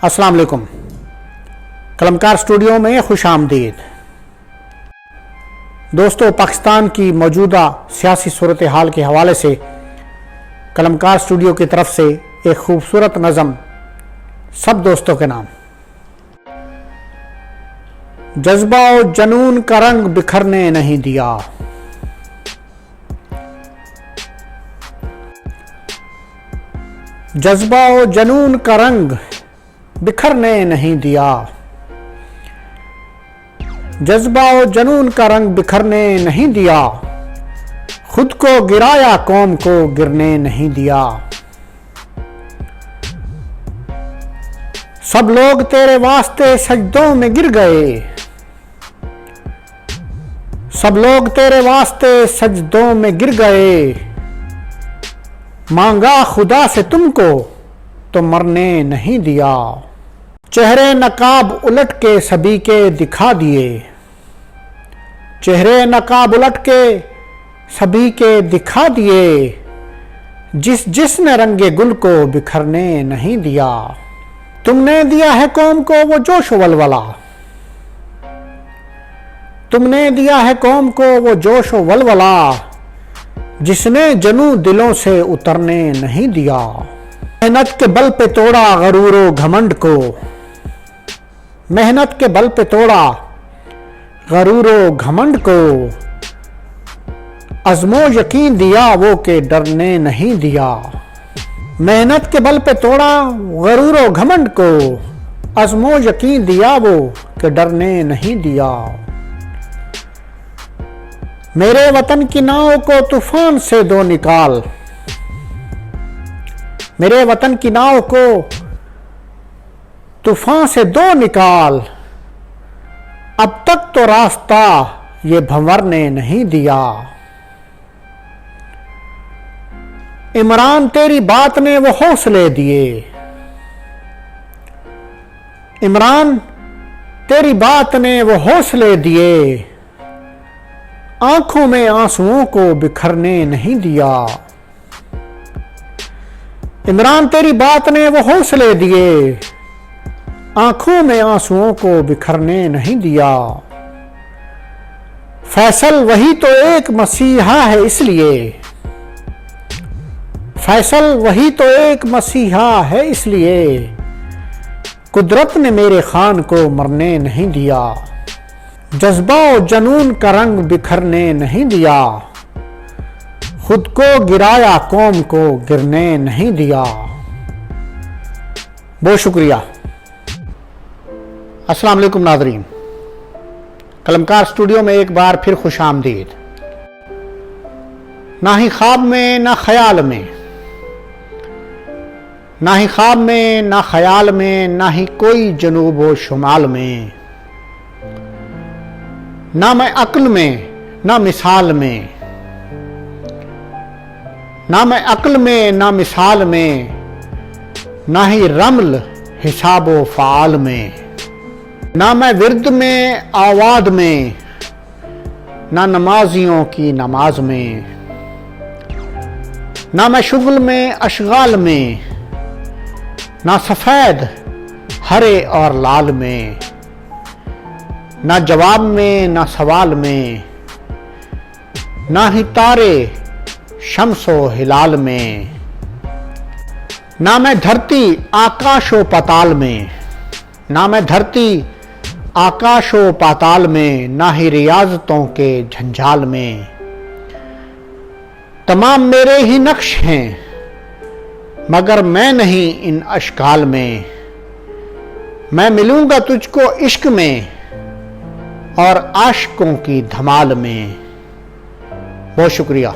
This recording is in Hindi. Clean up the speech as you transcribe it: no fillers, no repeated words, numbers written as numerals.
अस्सलाम वालेकुम। कलमकार स्टूडियो में खुश आमदीद। दोस्तों, पाकिस्तान की मौजूदा सियासी सूरत हाल के हवाले से कलमकार स्टूडियो की तरफ से एक खूबसूरत नज़म सब दोस्तों के नाम। जज्बा और जनून का रंग बिखरने नहीं दिया, जज्बा और जनून का रंग बिखरने नहीं दिया, जज्बा और जनून का रंग बिखरने नहीं दिया, खुद को गिराया कौम को गिरने नहीं दिया। सब लोग तेरे वास्ते सजदों में गिर गए, सब लोग तेरे वास्ते सजदों में गिर गए, मांगा खुदा से तुमको तो मरने नहीं दिया। चेहरे नकाब उलट के सभी के दिखा दिए, चेहरे नकाब उलट के सभी के दिखा दिए, जिसने रंगे गुल को बिखरने नहीं दिया। तुमने दिया है कौम को वो जोश वलवला, तुमने दिया है कौम को वो जोश वलवला, जिसने जनू दिलों से उतरने नहीं दिया। मेहनत के बल पे तोड़ा गरूरो घमंड को, मेहनत के बल पे तोड़ा गरूरो घमंड को, अज़्मो यकीन दिया वो के डरने नहीं दिया। मेहनत के बल पे तोड़ा गरूरो घमंड को, अज़्मो यकीन दिया वो के डरने नहीं दिया। मेरे वतन की नाव को तूफान से दो निकाल, मेरे वतन की नाव को तूफान से दो निकाल, अब तक तो रास्ता ये भंवरने नहीं दिया। इमरान तेरी बात ने वो हौसले दिए, इमरान तेरी बात ने वो हौसले दिए, आंखों में आंसुओं को बिखरने नहीं दिया। इमरान तेरी बात ने वो हौसले दिए, आंखों में आंसुओं को बिखरने नहीं दिया। फैसल वही तो एक मसीहा है इसलिए, फैसल वही तो एक मसीहा है इसलिए, कुदरत ने मेरे खान को मरने नहीं दिया। जज्बा और जनून का रंग बिखरने नहीं दिया, खुद को गिराया कौम को गिरने नहीं दिया। बहुत शुक्रिया। अस्सलाम वालेकुम नाज़रीन, कलमकार स्टूडियो में एक बार फिर खुश आमदीद। ना ही ख्वाब में ना ख्याल में, ना ही ख्वाब में ना ख्याल में, ना ही कोई जनूब व शुमाल में, ना मैं अक्ल में ना मिसाल में, ना मैं अक्ल में ना मिसाल में, ना ही रमल हिसाबो फ़ाल में, ना मैं विर्द में आवाद में, ना नमाजियों की नमाज में, ना मैं शुगल में अशगाल में, ना सफ़ेद हरे और लाल में, ना जवाब में ना सवाल में, ना ही तारे शम्सो हिलाल में, ना मैं धरती आकाशो पाताल में, ना मैं धरती आकाशो पाताल में, ना ही रियाजतों के झंझाल में। तमाम मेरे ही नक्श हैं मगर मैं नहीं इन अशकाल में, मैं मिलूंगा तुझको इश्क में और आशिकों की धमाल में। बहुत शुक्रिया।